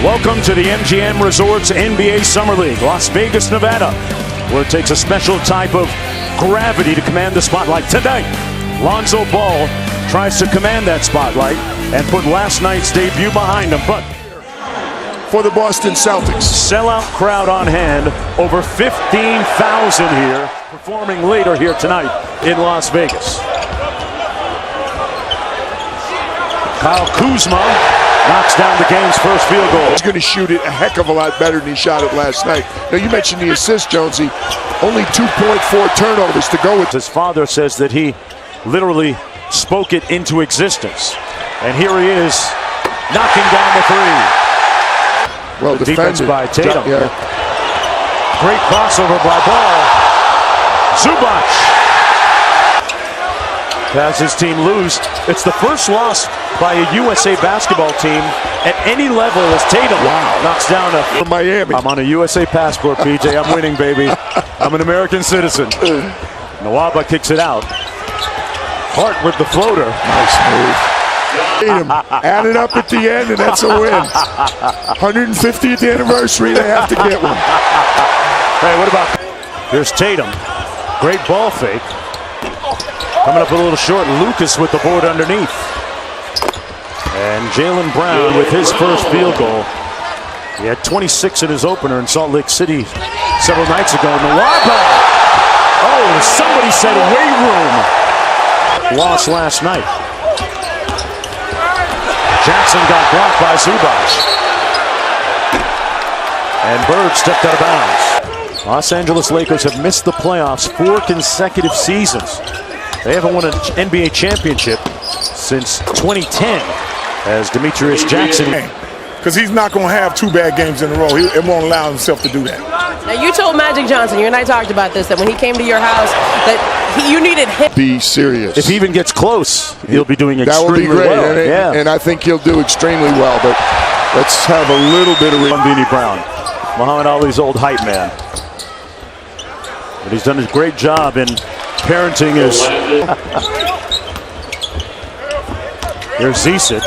Welcome to the MGM Resorts NBA Summer League, Las Vegas, Nevada, where it takes a special type of gravity to command the spotlight. Tonight, Lonzo Ball tries to command that spotlight and put last night's debut behind him. But for the Boston Celtics, sellout crowd on hand, over 15,000 here, performing later here tonight in Las Vegas. Kyle Kuzma knocks down the game's first field goal. He's going to shoot it a heck of a lot better than he shot it last night. Now, you mentioned the assist, Jonesy. Only 2.4 turnovers to go with. His father says that he literally spoke it into existence. And here he is, knocking down the three. Well, the defense by Tatum. Yeah. Great crossover by Ball. Zubac has his team lose. It's the first loss by a USA basketball team at any level as Tatum knocks down from Miami. I'm on a USA passport, PJ. I'm winning, baby. I'm an American citizen. Nwaba kicks it out. Hart with the floater. Nice move. Tatum added up at the end, and that's a win. 150th anniversary, they have to get one. Hey, what about... Here's Tatum. Great ball fake. Coming up a little short. Lucas with the board underneath. And Jaylen Brown with his first field goal. He had 26 in his opener in Salt Lake City several nights ago. Nwaba! Oh, somebody said weight room. Lost last night. Jackson got blocked by Zubac. And Bird stepped out of bounds. Los Angeles Lakers have missed the playoffs 4 consecutive seasons. They haven't won an NBA championship since 2010 as Demetrius Jackson. Because he's not going to have 2 bad games in a row. He won't allow himself to do that. Now, you told Magic Johnson, you and I talked about this, that when he came to your house, that you needed him. Be serious. If he even gets close, he'll be doing extremely well. That would be great. Well. And I think he'll do extremely well. But let's have a little bit of... Beanie Brown, Muhammad Ali's old hype man. But he's done a great job in parenting his... Here's Zisic.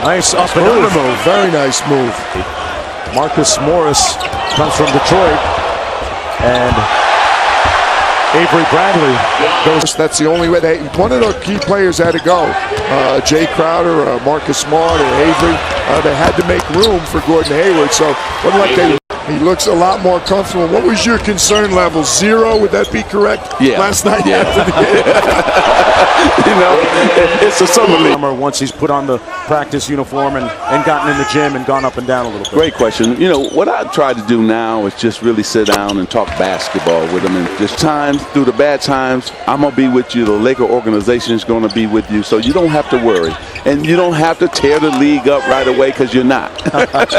Nice up and under move. Very nice move. Marcus Morris comes from Detroit. And Avery Bradley goes. That's the only way. One of the key players had to go. Jay Crowder, Marcus Smart, and Avery. They had to make room for Gordon Hayward. So he looks a lot more comfortable. What was your concern level? 0? Would that be correct? Yeah. Last night? Yeah. You know, it's a summer league. Once he's put on the practice uniform and gotten in the gym and gone up and down a little bit. Great question. You know, what I try to do now is just really sit down and talk basketball with him. And just times, through the bad times, I'm going to be with you. The Laker organization is going to be with you. So you don't have to worry. And you don't have to tear the league up right away because you're not. Right.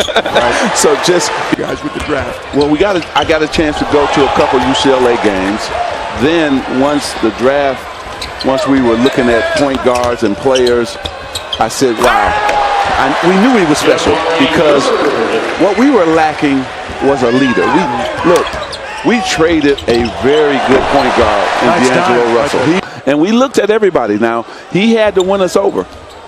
So just... Guys with the draft. Well, I got a chance to go to a couple UCLA games. Then once we were looking at point guards and players, I said, wow. We knew he was special because what we were lacking was a leader. We traded a very good point guard in D'Angelo Russell. And we looked at everybody. Now, he had to win us over.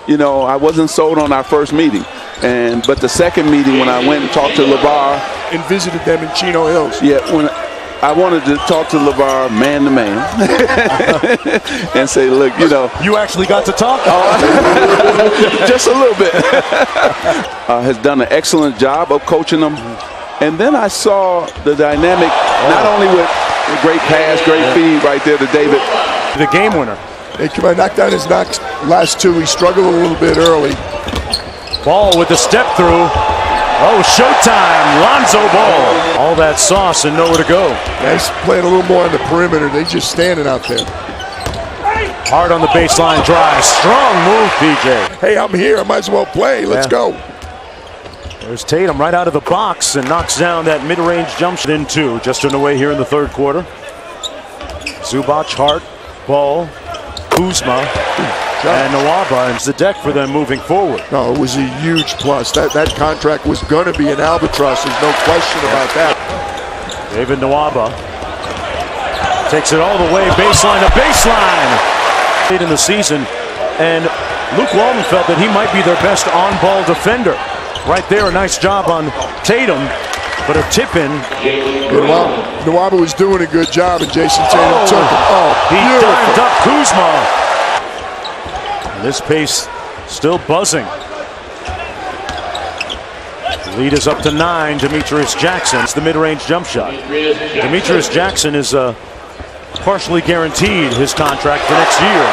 You know, I wasn't sold on our first meeting. But the second meeting, when I went and talked to LeVar. And visited them in Chino Hills. Yeah, when I wanted to talk to LeVar man to man and say, look, you know. You actually got to talk? Just a little bit. Has done an excellent job of coaching them. And then I saw the dynamic, not only with a great pass, great feed right there to David. The game winner. They knocked down his last 2. He struggled a little bit early. Ball with the step through. Oh, showtime. Lonzo Ball. All that sauce and nowhere to go. Nice playing a little more on the perimeter. They just standing out there. Hard on the baseline drive. Strong move, PJ. Hey, I'm here. I might as well play. Let's go. There's Tatum right out of the box and knocks down that mid-range jump shot in 2. Just underway here in the third quarter. Zubac, Hart, Ball, Kuzma. And Nwaba is the deck for them moving forward. No, it was a huge plus. That contract was going to be an albatross. There's no question about that. David Nwaba takes it all the way, baseline to baseline. Late in the season, and Luke Walton felt that he might be their best on-ball defender. right there. A nice job on Tatum, but a tip in. Nwaba was doing a good job, and Jason Tatum took it. He Beautiful. dived up Kuzma. And this pace still buzzing. The lead is up to 9. Demetrius Jackson. It's the mid-range jump shot. Demetrius Jackson is partially guaranteed his contract for next year.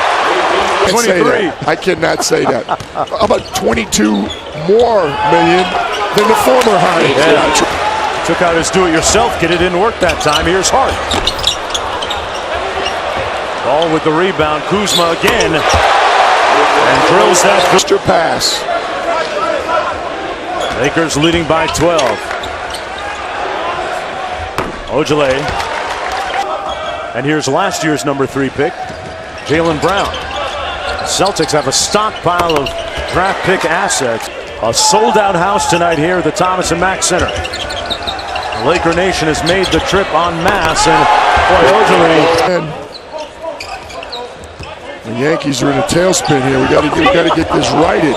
23. I cannot say that. How about 22 more million than the former hire? Yeah. Took out his do-it-yourself kit. It didn't work that time. Here's Hart. Ball with the rebound. Kuzma again. And drills that. Mr. Pass. Lakers leading by 12. Ojale. And here's last year's number 3 pick, Jaylen Brown. Celtics have a stockpile of draft pick assets. A sold-out house tonight here at the Thomas and Mack Center. The Laker Nation has made the trip en masse, and boy, Ojale. The Yankees are in a tailspin here. We got to get this righted.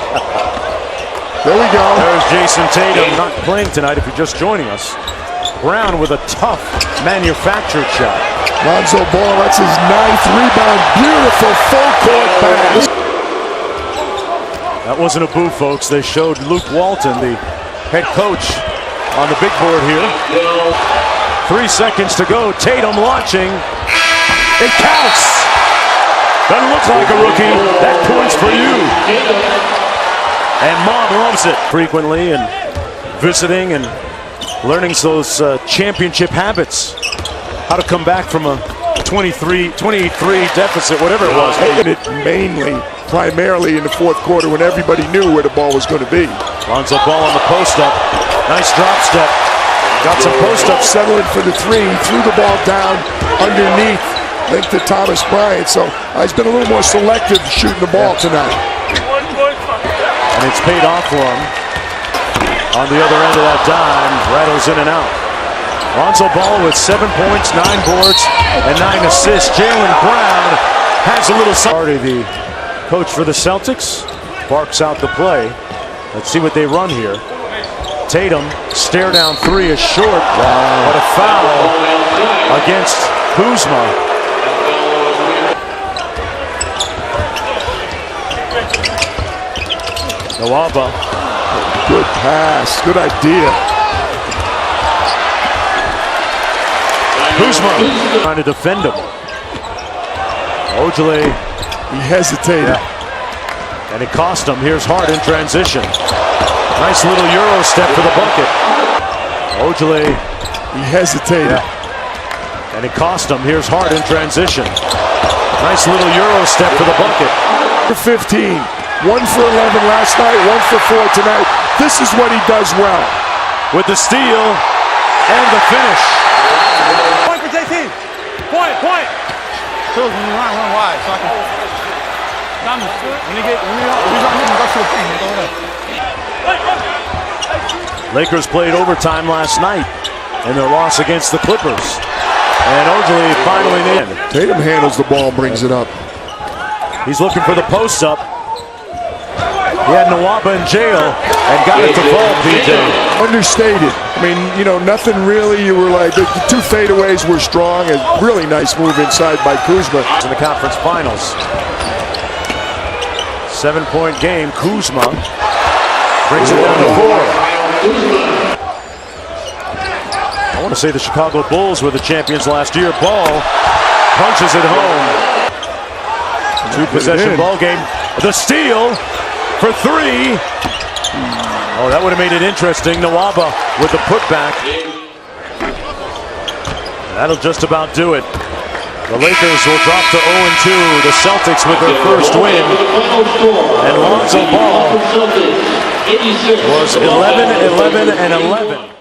There we go. There's Jason Tatum, not playing tonight if you're just joining us. Brown with a tough manufactured shot. Lonzo Ball, that's his 9th rebound. Beautiful full court pass. That wasn't a boo, folks. They showed Luke Walton, the head coach, on the big board here. 3 seconds to go. Tatum launching. It counts. Doesn't look like a rookie. That point's for you. And Mom loves it frequently and visiting and learning those championship habits. How to come back from a 23 deficit, whatever it was. Primarily in the fourth quarter when everybody knew where the ball was going to be. Lonzo Ball on the post-up. Nice drop step. Got some post-up settling for the 3. Threw the ball down underneath. Linked to Thomas Bryant. So he's been a little more selective shooting the ball tonight. And it's paid off for him. On the other end of that dime, rattles in and out. Lonzo Ball with 7 points, 9 boards, and 9 assists. Jaylen Brown has a little party. The coach for the Celtics barks out the play. Let's see what they run here. Tatum, stare down 3 is short, but a foul against Kuzma. Nwaba. Good pass, good idea. Kuzma trying to defend him. Ojale. He hesitated. And it cost him. Here's Hart in transition. Nice little Euro step for the bucket. Ojale. He hesitated. And it cost him. Here's Hart in transition. Nice little Euro step for the bucket. 15. 1 for 11 last night, 1 for 4 tonight. This is what he does well. With the steal and the finish. Point for JT. Point. When you run wide, so I can. When he's on him, go to the paint. Go ahead. Lakers played overtime last night in their loss against the Clippers. And Ojale finally in. Tatum handles the ball, brings it up. He's looking for the post up. He had Nwaba in jail and got it to fall, PJ. Understated. I mean, nothing really. You were like, the 2 fadeaways were strong. A really nice move inside by Kuzma. In the conference finals. 7-point game. Kuzma brings it down to 4. I want to say the Chicago Bulls were the champions last year. Ball punches it home. 2-possession ball game. The steal for 3. Oh, that would have made it interesting. Nwaba with the putback. That'll just about do it. The Lakers will drop to 0-2. The Celtics with their first win. And Lonzo Ball was 11-11-11.